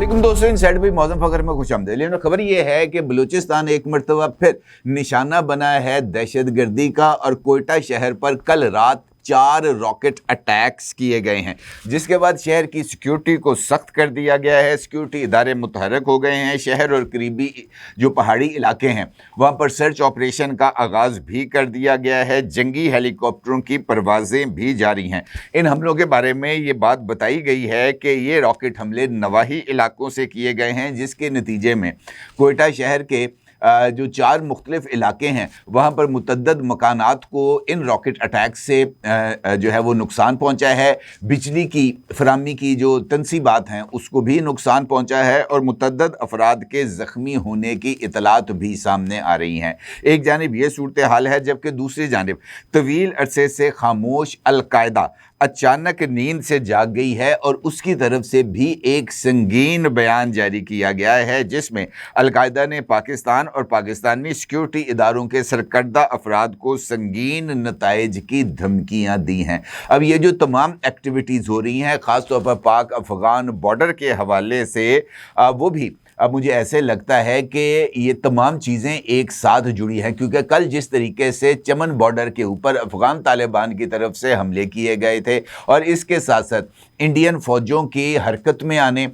वालेकुम दोस्तों, inside bye मौसम फखर में खुशामदीद। लेकिन खबर ये है कि बलूचिस्तान एक मरतबा फिर निशाना बना है दहशतगर्दी का और कोयटा शहर पर कल रात 4 रॉकेट अटैक्स किए गए हैं, जिसके बाद शहर की सिक्योरिटी को सख्त कर दिया गया है। सिक्योरिटी इदारे मुतहरक हो गए हैं। शहर और करीबी जो पहाड़ी इलाके हैं वहाँ पर सर्च ऑपरेशन का आगाज़ भी कर दिया गया है। जंगी हेलीकॉप्टरों की परवाज़ें भी जारी हैं। इन हमलों के बारे में ये बात बताई गई है कि ये रॉकेट हमले नवाही इलाकों से किए गए हैं, जिसके नतीजे में कोयटा शहर के जो 4 मुख्तलिफ इलाके हैं वहाँ पर मुतअद्दिद मकानात को इन रॉकेट अटैक से जो है वो नुकसान पहुँचा है। बिजली की फराहमी की जो तनसीबात हैं उसको भी नुकसान पहुँचा है और मुतअद्दिद अफराद के ज़ख्मी होने की इतलात भी सामने आ रही हैं। एक जानिब ये सूरत हाल है, जबकि दूसरी जानिब तवील अरसे से खामोश अलकायदा अचानक नींद से जाग गई है और उसकी तरफ से भी एक संगीन बयान जारी किया गया है, जिसमें अलकायदा ने पाकिस्तान और पाकिस्तानी सिक्योरिटी इदारों के सरकर्दा अफराद को संगीन नताइज की धमकियां दी हैं। अब ये जो तमाम एक्टिविटीज़ हो रही हैं ख़ास तौर पर पाक अफ़गान बॉर्डर के हवाले से, वो भी अब मुझे ऐसे लगता है कि ये तमाम चीज़ें एक साथ जुड़ी हैं, क्योंकि कल जिस तरीके से चमन बॉर्डर के ऊपर अफ़गान तालिबान की तरफ से हमले किए गए थे और इसके साथ साथ इंडियन फ़ौजों की हरकत में आने,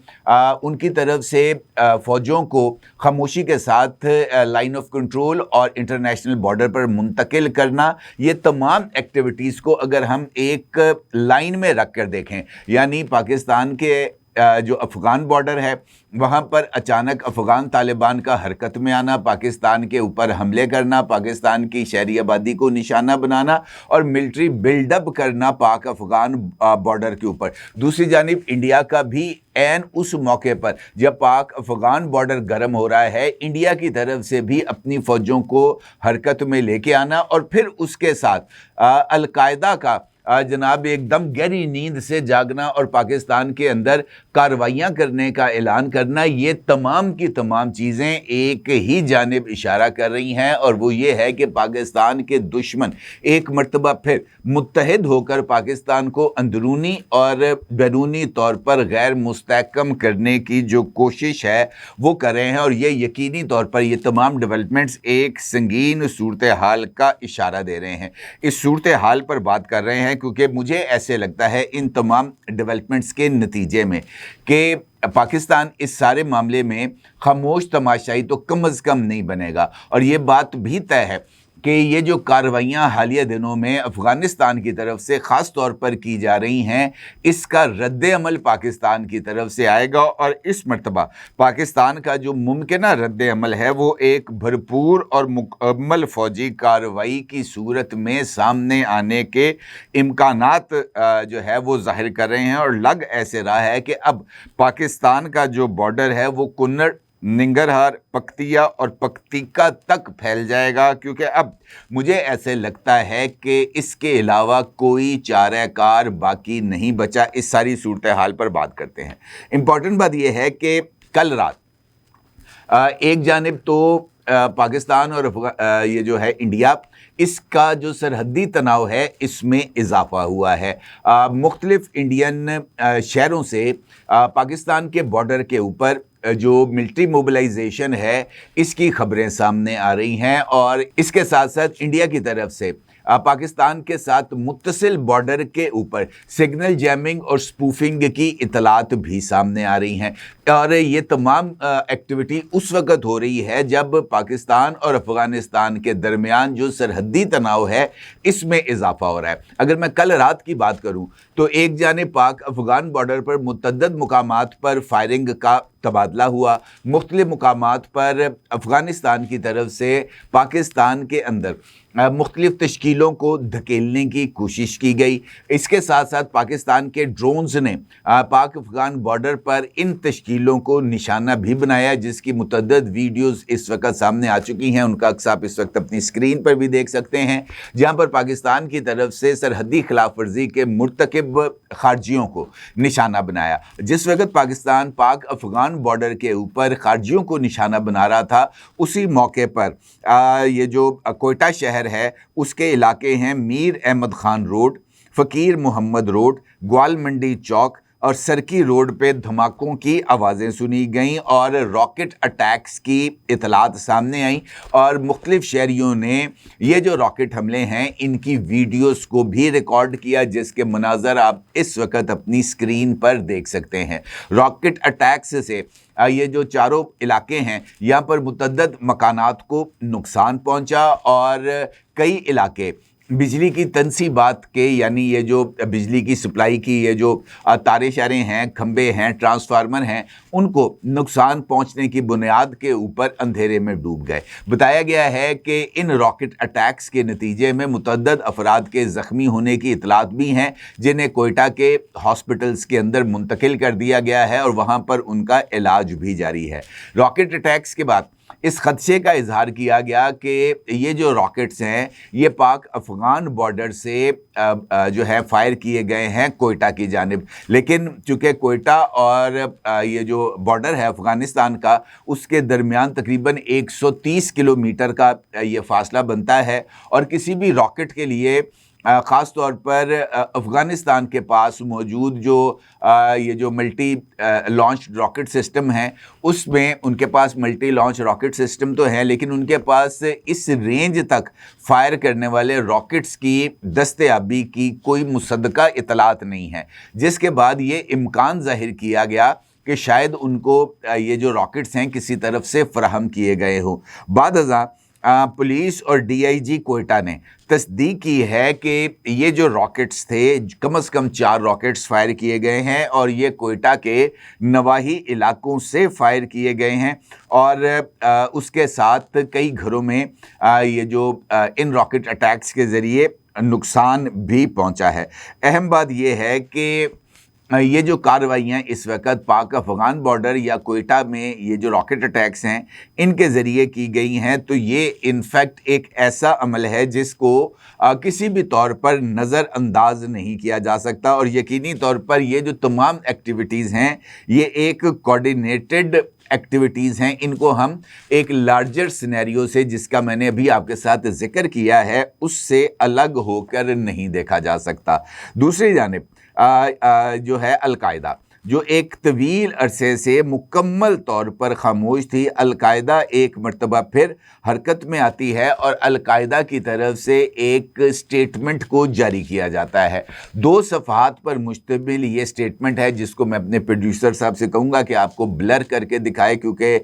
उनकी तरफ से फ़ौजों को खामोशी के साथ लाइन ऑफ कंट्रोल और इंटरनेशनल बॉर्डर पर मुंतकिल करना, ये तमाम एक्टिविटीज़ को अगर हम एक लाइन में रख कर देखें, यानी पाकिस्तान के जो अफ़गान बॉर्डर है वहाँ पर अचानक अफ़गान तालिबान का हरकत में आना, पाकिस्तान के ऊपर हमले करना, पाकिस्तान की शहरी आबादी को निशाना बनाना और मिलिट्री बिल्डअप करना पाक अफ़गान बॉर्डर के ऊपर। दूसरी जानिब इंडिया का भी ऐन उस मौके पर जब पाक अफ़गान बॉर्डर गर्म हो रहा है, इंडिया की तरफ से भी अपनी फ़ौजों को हरकत में लेके आना और फिर उसके साथ अलकायदा का जनाब एकदम गहरी नींद से जागना और पाकिस्तान के अंदर कार्रवाइयाँ करने का ऐलान करना, ये तमाम की तमाम चीज़ें एक ही जानिब इशारा कर रही हैं और वो ये है कि पाकिस्तान के दुश्मन एक मरतबा फिर मुत्तहिद होकर पाकिस्तान को अंदरूनी और बैरूनी तौर पर गैर मुस्तहकम करने की जो कोशिश है वो कर रहे हैं। और ये यकीनी तौर पर ये तमाम डेवलपमेंट्स एक संगीन सूरत हाल का इशारा दे रहे हैं। इस सूरत हाल पर बात कर रहे हैं क्योंकि मुझे ऐसे लगता है इन तमाम डेवलपमेंट्स के नतीजे में कि पाकिस्तान इस सारे मामले में खामोश तमाशाई तो कम अज़ कम नहीं बनेगा। और ये बात भी तय है कि ये जो कार्रवाइयाँ हालिया दिनों में अफ़गानिस्तान की तरफ से ख़ास तौर पर की जा रही हैं, इसका रद्द अमल पाकिस्तान की तरफ से आएगा और इस मरतबा पाकिस्तान का जो मुमकिना रद्द अमल है वो एक भरपूर और मुकम्मल फ़ौजी कार्रवाई की सूरत में सामने आने के इम्कानात जो है वो ज़ाहिर कर रहे हैं। और लग ऐसे रहा है कि अब पाकिस्तान का जो बॉर्डर है वो कुन्नड़, निंगरहार, पक्तिया और पक्तिका तक फैल जाएगा, क्योंकि अब मुझे ऐसे लगता है कि इसके अलावा कोई चाराकार बाकी नहीं बचा। इस सारी सूरत हाल पर बात करते हैं। इम्पॉर्टेंट बात यह है कि कल रात एक जानिब तो पाकिस्तान और ये जो है इंडिया, इसका जो सरहदी तनाव है इसमें इजाफा हुआ है। मुख्तलिफ इंडियन शहरों से पाकिस्तान के बॉर्डर के ऊपर जो मिलिट्री मोबिलाइजेशन है इसकी खबरें सामने आ रही हैं और इसके साथ साथ इंडिया की तरफ से पाकिस्तान के साथ मुत्तसिल बॉर्डर के ऊपर सिग्नल जैमिंग और स्पूफिंग की इतलात भी सामने आ रही हैं। और ये तमाम एक्टिविटी उस वक़्त हो रही है जब पाकिस्तान और अफ़गानिस्तान के दरमियान जो सरहदी तनाव है इसमें इजाफा हो रहा है। अगर मैं कल रात की बात करूं तो एक जानिब पाक अफ़गान बॉर्डर पर मुतअद्दिद मुकामात पर फायरिंग का तबादला हुआ, मुख्तलिफ मुकामात पर अफ़गानिस्तान की तरफ से पाकिस्तान के अंदर मुख्तलिफ तश्कीलों को धकेलने की कोशिश की गई। इसके साथ साथ पाकिस्तान के ड्रोन्स ने पाक अफ़गान बॉर्डर पर इन तश्कीलों को निशाना भी बनाया, जिसकी मुतअद्दिद वीडियोज़ इस वक्त सामने आ चुकी हैं। उनका अक्स आप इस वक्त अपनी स्क्रीन पर भी देख सकते हैं, जहाँ पर पाकिस्तान की तरफ से सरहदी खिलाफ वर्जी के मुर्तकिब खारजियों को निशाना बनाया। जिस वक्त पाकिस्तान पाक अफ़गान बॉर्डर के ऊपर खारजियों को निशाना बना रहा था, उसी मौके पर ये जो कोयटा शहर है उसके इलाके हैं मीर अहमद ख़ान रोड, फ़कीर मोहम्मद रोड, ग्वाल मंडी चौक, اور सरकी रोड पे धमाकों की आवाज़ें सुनी गईं और रॉकेट अटैक्स की इतलात सामने आई और मुख्तलिफ शहरियों ने ये जो रॉकेट हमले हैं इनकी वीडियोस को भी रिकॉर्ड किया, जिसके मनाज़र आप इस वक्त अपनी स्क्रीन पर देख सकते हैं। रॉकेट अटैक्स से ये जो चारों इलाके हैं यहाँ पर मुतअद्दिद मकानात को नुकसान पहुँचा और कई इलाके बिजली की तनसीबात के, यानी ये जो बिजली की सप्लाई की ये जो तारे शारे हैं, खंबे हैं, ट्रांसफार्मर हैं, उनको नुकसान पहुंचने की बुनियाद के ऊपर अंधेरे में डूब गए। बताया गया है कि इन रॉकेट अटैक्स के नतीजे में मुतअद्दिद अफराद के ज़ख्मी होने की इतलात भी हैं, जिन्हें कोयटा के हॉस्पिटल्स के अंदर मुंतकिल कर दिया गया है और वहाँ पर उनका इलाज भी जारी है। रॉकेट अटैक्स के बाद इस खदशे का इजहार किया गया कि ये जो रॉकेट्स हैं ये पाक अफ़गान बॉर्डर से जो है फायर किए गए हैं कोयटा की जानिब, लेकिन चूँकि कोयटा और ये जो बॉर्डर है अफ़गानिस्तान का उसके दरमियान तकरीबन 130 किलोमीटर का ये फासला बनता है और किसी भी रॉकेट के लिए ख़ास तौर पर अफ़गानिस्तान के पास मौजूद जो ये जो मल्टी लॉन्च रॉकेट सिस्टम हैं उसमें उनके पास मल्टी लॉन्च रॉकेट सिस्टम तो है, लेकिन उनके पास इस रेंज तक फायर करने वाले रॉकेट्स की दस्तयाबी की कोई मुसद्दका इतलात नहीं है, जिसके बाद ये इम्कान ज़ाहिर किया गया कि शायद उनको ये जो रॉकेट्स हैं किसी तरफ से फ़राहम किए गए हों। बाद पुलिस और DIG कोयटा ने तस्दीक की है कि ये जो रॉकेट्स थे कम से कम 4 रॉकेट्स फायर किए गए हैं और ये कोयटा के नवाही इलाकों से फायर किए गए हैं और उसके साथ कई घरों में ये जो इन रॉकेट अटैक्स के ज़रिए नुकसान भी पहुंचा है। अहम बात यह है कि ये जो कार्रवाइयाँ इस वक्त पाक अफ़गान बॉर्डर या कोयटा में ये जो रॉकेट अटैक्स हैं इनके ज़रिए की गई हैं, तो ये इनफैक्ट एक ऐसा अमल है जिसको किसी भी तौर पर नज़रअंदाज नहीं किया जा सकता और यकीनी तौर पर ये जो तमाम एक्टिविटीज़ हैं ये एक कोऑर्डिनेटेड एक्टिविटीज़ हैं। इनको हम एक लार्जर सिनेरियो से, जिसका मैंने अभी आपके साथ ज़िक्र किया है, उससे अलग होकर नहीं देखा जा सकता। दूसरी जानिब जो है अल-कायदा, जो एक तवील अरसे से मुकम्मल तौर पर खामोश थी, अल-कायदा एक मरतबा फिर हरकत में आती है और अल-कायदा की तरफ से एक स्टेटमेंट को जारी किया जाता है। 2 सफ़हात पर मुश्तमिल ये स्टेटमेंट है, जिसको मैं अपने प्रोड्यूसर साहब से कहूँगा कि आपको ब्लर करके दिखाएं, क्योंकि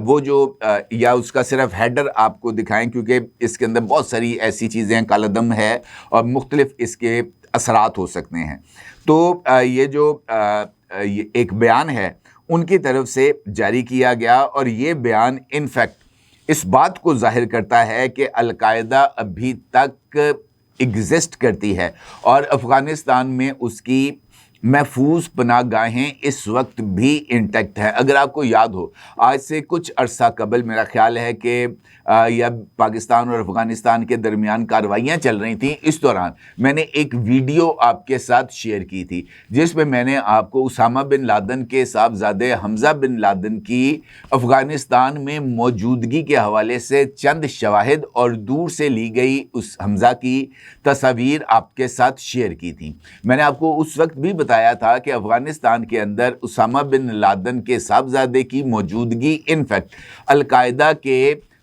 वो जो या उसका सिर्फ हेडर आपको दिखाएं, क्योंकि इसके अंदर बहुत सारी ऐसी चीज़ें कलदम है और मुख्तलिफ इसके असरात हो सकते हैं। तो ये जो ये एक बयान है उनकी तरफ से जारी किया गया और ये बयान इनफैक्ट इस बात को जाहिर करता है कि अल-कायदा अभी तक एग्जिस्ट करती है और अफ़गानिस्तान में उसकी महफूज पनाहगाहें इस वक्त भी इंटैक्ट है। अगर आपको याद हो, आज से कुछ अरसा कबल मेरा ख्याल है कि या पाकिस्तान और अफ़गानिस्तान के दरमियान कार्रवाइयाँ चल रही थी, इस दौरान मैंने एक वीडियो आपके साथ शेयर की थी जिसमें मैंने आपको उसामा बिन लादेन के साहबजादे हमज़ा बिन लादेन की अफ़गानिस्तान में मौजूदगी के हवाले से चंद शवाहिद और दूर से ली गई उस हमज़ा की तस्वीर आपके साथ शेयर की थी। मैंने आपको उस वक्त भी बताया था कि अफ़गानिस्तान के अंदर उसामा बिन लादेन के साहबजादे की मौजूदगी इनफैक्ट अल-कायदा के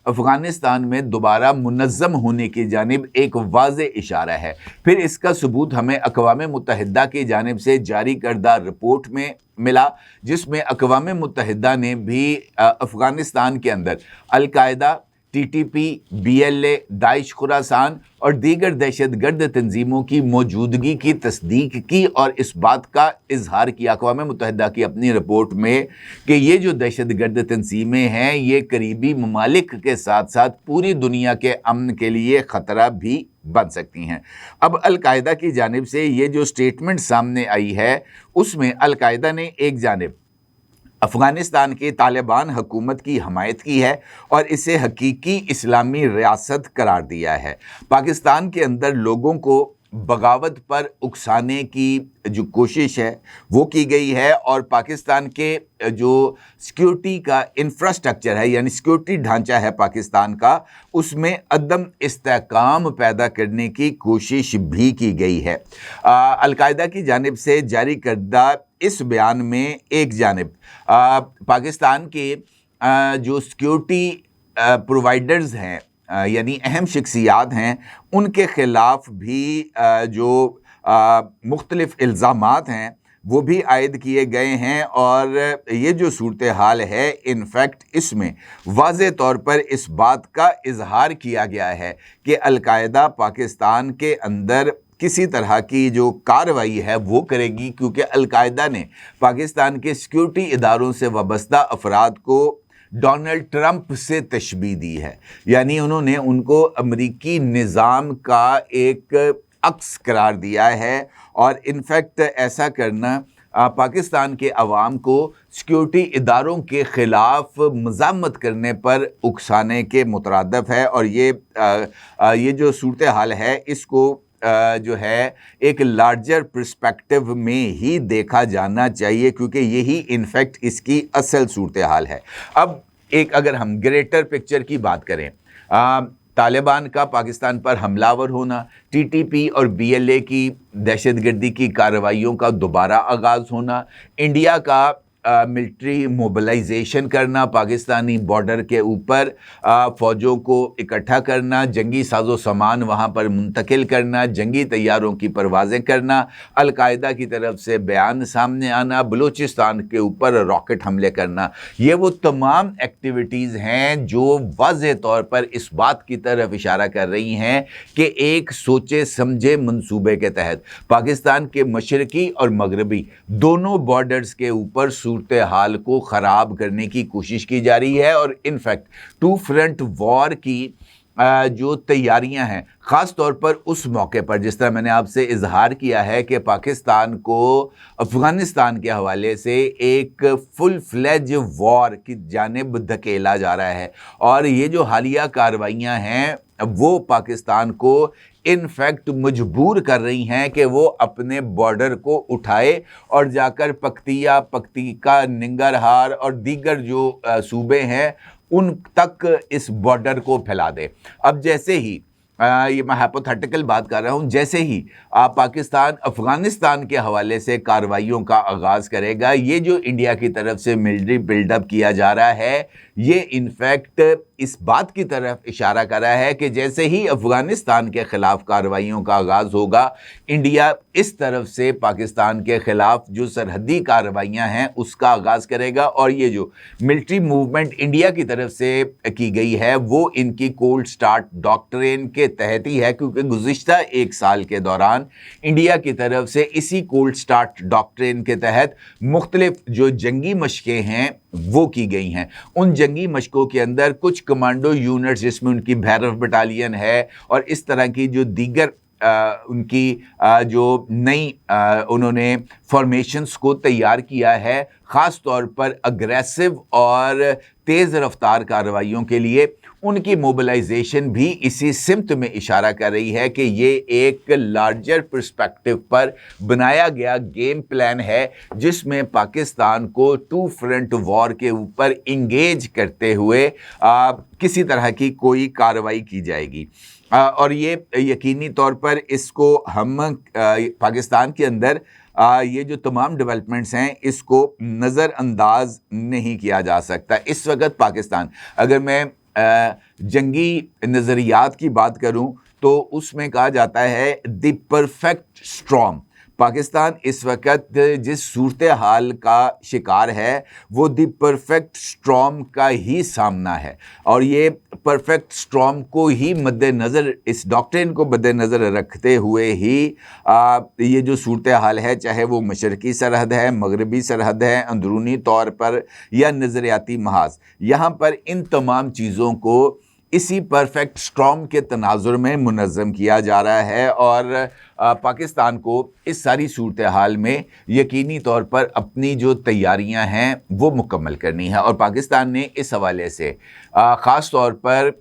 अफ़गानिस्तान में दोबारा मुनज़्ज़म होने की जानिब एक वाज़े इशारा है। फिर इसका सबूत हमें अक़वाम मुत्तहिदा की जानिब से जारी करदा रिपोर्ट में मिला, जिसमें अक़वाम मुत्तहिदा ने भी अफ़गानिस्तान के अंदर al Qaeda, TTP, BLA, Daesh Khorasan और दीगर दहशतगर्द तंजीमों की मौजूदगी की तस्दीक की और इस बात का इजहार किया अक़वाम मुत्तहिदा की अपनी रिपोर्ट में कि ये जो दहशतगर्द तंजीमें हैं ये करीबी ममालिक के साथ साथ पूरी दुनिया के अमन के लिए ख़तरा भी बन सकती हैं। अब अल-कायदा की जानिब से ये जो स्टेटमेंट सामने आई है उसमें अल-कायदा ने एक जानिब अफ़गानिस्तान की तालिबान हुकूमत की हमायत की है और इसे हकीकी इस्लामी रियासत करार दिया है। पाकिस्तान के अंदर लोगों को बगावत पर उकसाने की जो कोशिश है वो की गई है, और पाकिस्तान के जो सिक्योरिटी का इंफ्रास्ट्रक्चर है, यानी सिक्योरिटी ढांचा है पाकिस्तान का, उसमें अदम इस्तेहकाम पैदा करने की कोशिश भी की गई है। अलकायदा की जानिब से जारी करदा इस बयान में एक जानिब पाकिस्तान के जो सिक्योरिटी प्रोवाइडर्स हैं, यानी अहम शख्सियात हैं, उनके ख़िलाफ़ भी जो मुख्तलिफ़ इल्ज़ामात हैं वो भी आयद किए गए हैं। और ये जो सूरत हाल है, इनफैक्ट इसमें वाज़े तौर पर इस बात का इजहार किया गया है कि अलकायदा पाकिस्तान के अंदर किसी तरह की जो कार्रवाई है वो करेगी, क्योंकि अलकायदा ने पाकिस्तान के सिक्योरिटी इदारों से वाबस्ता अफराद को डोनाल्ड ट्रंप से तशबीह दी है, यानी उन्होंने उनको अमरीकी निज़ाम का एक अक्स करार दिया है। और इनफैक्ट ऐसा करना पाकिस्तान के अवाम को सिक्योरिटी इदारों के ख़िलाफ़ मज़ामत करने पर उकसाने के मुतरादफ़ है। और ये जो सूरत हाल है इसको जो है एक लार्जर पर्सपेक्टिव में ही देखा जाना चाहिए, क्योंकि यही इनफैक्ट इसकी असल सूरत हाल है। अब एक अगर हम ग्रेटर पिक्चर की बात करें, तालिबान का पाकिस्तान पर हमलावर होना, टीटीपी और बीएलए की दहशतगर्दी की कार्रवाइयों का दोबारा आगाज़ होना, इंडिया का मिलिट्री मोबिलाइजेशन करना, पाकिस्तानी बॉर्डर के ऊपर फ़ौजों को इकट्ठा करना, जंगी साजो सामान वहाँ पर मुंतकिल करना, जंगी तैयारों की परवाज़ें करना, अलकायदा की तरफ से बयान सामने आना, बलूचिस्तान के ऊपर रॉकेट हमले करना, ये वो तमाम एक्टिविटीज़ हैं जो वाज़े तौर पर इस बात की तरफ इशारा कर रही हैं कि एक सोचे समझे मंसूबे के तहत पाकिस्तान के मशरकी और मगरबी दोनों बॉर्डर्स के ऊपर सूरत हाल को ख़राब करने की कोशिश की जा रही है। और इनफैक्ट टू फ्रंट वॉर की जो तैयारियां हैं, ख़ास तौर पर उस मौके पर जिस तरह मैंने आपसे इजहार किया है कि पाकिस्तान को अफ़गानिस्तान के हवाले से एक फुल फ्लेज वॉर की जानिब धकेला जा रहा है। और ये जो हालिया कार्रवाइयाँ हैं वो पाकिस्तान को इनफैक्ट मजबूर कर रही हैं कि वो अपने बॉर्डर को उठाए और जाकर पख्तिका, निंगरहार और दीगर जो सूबे हैं उन तक इस बॉर्डर को फैला दे। अब जैसे ही ये मैं हाइपोथेटिकल बात कर रहा हूँ, जैसे ही पाकिस्तान अफ़गानिस्तान के हवाले से कार्रवाइयों का आगाज़ करेगा, ये जो इंडिया की तरफ से मिलिट्री बिल्डअप किया जा रहा है, ये इनफैक्ट इस बात की तरफ इशारा कर रहा है कि जैसे ही अफ़गानिस्तान के ख़िलाफ़ कार्रवाइयों का आगाज़ होगा, इंडिया इस तरफ से पाकिस्तान के ख़िलाफ़ जो सरहदी कार्रवाइयाँ हैं उसका आगाज़ करेगा। और ये जो मिलिट्री मूवमेंट इंडिया की तरफ से की गई है वो इनकी कोल्ड स्टार्ट डॉक्ट्रिन के तहत ही है, क्योंकि गुज़िश्ता एक साल के दौरान इंडिया की तरफ से इसी कोल्ड स्टार्ट डॉक्ट्रिन के तहत मुख्तलिफ जो जंगी मशक़ें हैं वो की गई हैं। उन जंगी मशकों के अंदर कुछ कमांडो यूनिट्स जिसमें उनकी भैरव बटालियन है और इस तरह की जो दीगर उनकी जो नई उन्होंने फॉर्मेशंस को तैयार किया है, ख़ास तौर पर अग्रेसिव और तेज़ रफ्तार कार्रवाइयों के लिए, उनकी मोबिलाइजेशन भी इसी सिमत में इशारा कर रही है कि ये एक लार्जर पर्सपेक्टिव पर बनाया गया गेम प्लान है जिसमें पाकिस्तान को टू फ्रंट वॉर के ऊपर इंगेज करते हुए किसी तरह की कोई कार्रवाई की जाएगी। और ये यकीनी तौर पर इसको हम पाकिस्तान के अंदर ये जो तमाम डेवलपमेंट्स हैं इसको नज़रअंदाज नहीं किया जा सकता। इस वक्त पाकिस्तान, अगर मैं जंगी नज़रियात की बात करूं तो उसमें कहा जाता है द परफेक्ट स्टॉर्म। पाकिस्तान इस वक्त जिस सूरत हाल का शिकार है वो द परफेक्ट स्टॉर्म का ही सामना है, और ये परफेक्ट स्टॉर्म को ही मद्देनज़र, इस डॉक्ट्रिन को मद्देनज़र रखते हुए ही ये जो सूरत हाल है, चाहे वो मशरकी सरहद है, मगरबी सरहद है, अंदरूनी तौर पर या नज़रियाती महाज, यहाँ पर इन तमाम चीज़ों को इसी परफेक्ट स्टॉर्म के तनाजुर में मुनज़्ज़म किया जा रहा है। और पाकिस्तान को इस सारी सूरत हाल में यकीनी तौर पर अपनी जो तैयारियां हैं वो मुकम्मल करनी है। और पाकिस्तान ने इस हवाले से ख़ास तौर पर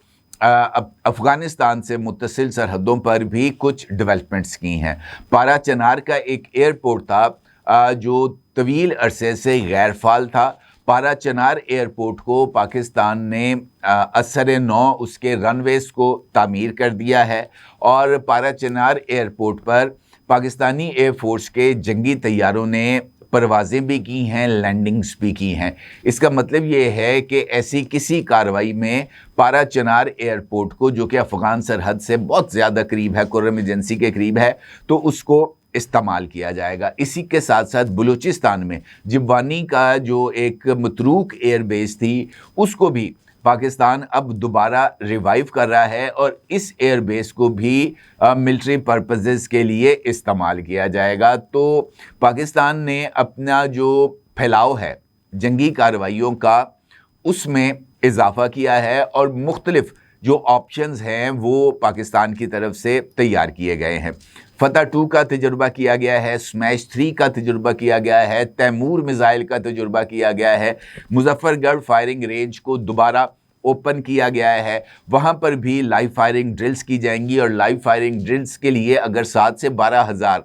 अफ़गानिस्तान से मुत्तसिल सरहदों पर भी कुछ डेवलपमेंट्स की हैं। पारा चनार का एक एयरपोर्ट था जो तवील अरसे से गैर फाल था। पारा चनार एयरपोर्ट को पाकिस्तान ने असर नौ उसके रनवेज़ को तामीर कर दिया है और पारा चनार एयरपोर्ट पर पाकिस्तानी एयर फोर्स के जंगी तैयारों ने परवाज़ें भी की हैं, लैंडिंग्स भी की हैं। इसका मतलब ये है कि ऐसी किसी कार्रवाई में पारा चनार एयरपोर्ट को, जो कि अफ़गान सरहद से बहुत ज़्यादा करीब है, कुर्रम एजेंसी के करीब है, तो उसको इस्तेमाल किया जाएगा। इसी के साथ साथ बलूचिस्तान में जिब्वानी का जो एक मतरूक एयर बेस थी, उसको भी पाकिस्तान अब दोबारा रिवाइव कर रहा है और इस एयर बेस को भी मिलिट्री पर्पसेस के लिए इस्तेमाल किया जाएगा। तो पाकिस्तान ने अपना जो फैलाव है जंगी कार्रवाइयों का, उसमें इजाफा किया है और मुख्तलिफ जो ऑप्शंस हैं वो पाकिस्तान की तरफ से तैयार किए गए हैं। फतह 2 का तजुर्बा किया गया है, स्मैश 3 का तजुर्बा किया गया है, तैमूर मिसाइल का तजुर्बा किया गया है, मुजफ्फरगढ़ फायरिंग रेंज को दोबारा ओपन किया गया है। वहाँ पर भी लाइव फायरिंग ड्रिल्स की जाएंगी और लाइव फायरिंग ड्रिल्स के लिए अगर 7 से 12,000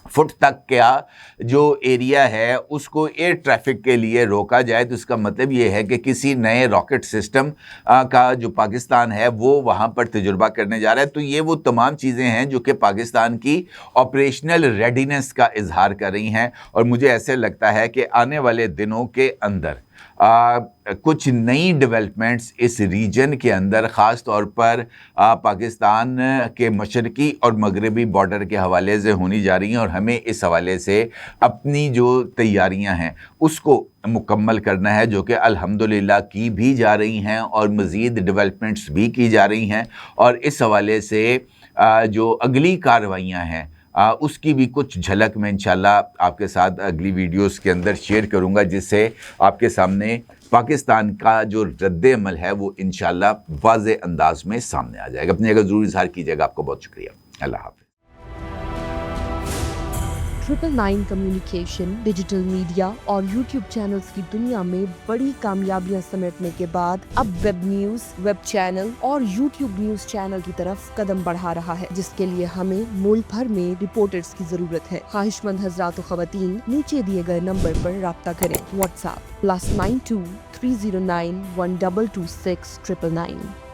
फुट तक का जो एरिया है उसको एयर ट्रैफिक के लिए रोका जाए, तो इसका मतलब ये है कि किसी नए रॉकेट सिस्टम का जो पाकिस्तान है वो वहाँ पर तजुर्बा करने जा रहा है। तो ये वो तमाम चीज़ें हैं जो कि पाकिस्तान की ऑपरेशनल रेडीनेस का इजहार कर रही हैं और मुझे ऐसे लगता है कि आने वाले दिनों के अंदर कुछ नई डेवलपमेंट्स इस रीजन के अंदर ख़ास तौर पर पाकिस्तान के मशरकी और मगरबी बॉर्डर के हवाले से होनी जा रही हैं और हमें इस हवाले से अपनी जो तैयारियां हैं उसको मुकम्मल करना है, जो कि अल्हम्दुलिल्लाह की भी जा रही हैं और मज़ीद डेवलपमेंट्स भी की जा रही हैं। और इस हवाले से जो अगली कार्रवाइयाँ हैं उसकी भी कुछ झलक मैं इंशाल्लाह आपके साथ अगली वीडियोस के अंदर शेयर करूंगा, जिससे आपके सामने पाकिस्तान का जो रद्द-ए-अमल है वो इंशाल्लाह वाज़ेह अंदाज में सामने आ जाएगा। अपनी जगह ज़रूर इज़हार कीजिएगा। आपको बहुत शुक्रिया। अल्लाह हाफ़िज़। 999 कम्युनिकेशन, डिजिटल मीडिया और यूट्यूब चैनल्स की दुनिया में बड़ी कामयाबियां समेटने के बाद अब वेब न्यूज, वेब चैनल और यूट्यूब न्यूज चैनल की तरफ कदम बढ़ा रहा है, जिसके लिए हमें मुल्क भर में रिपोर्टर्स की जरूरत है। ख्वाहिशमंद हजरात व ख़वातीन नीचे दिए गए नंबर पर राब्ता करें। व्हाट्सएप +92 309 1226 999।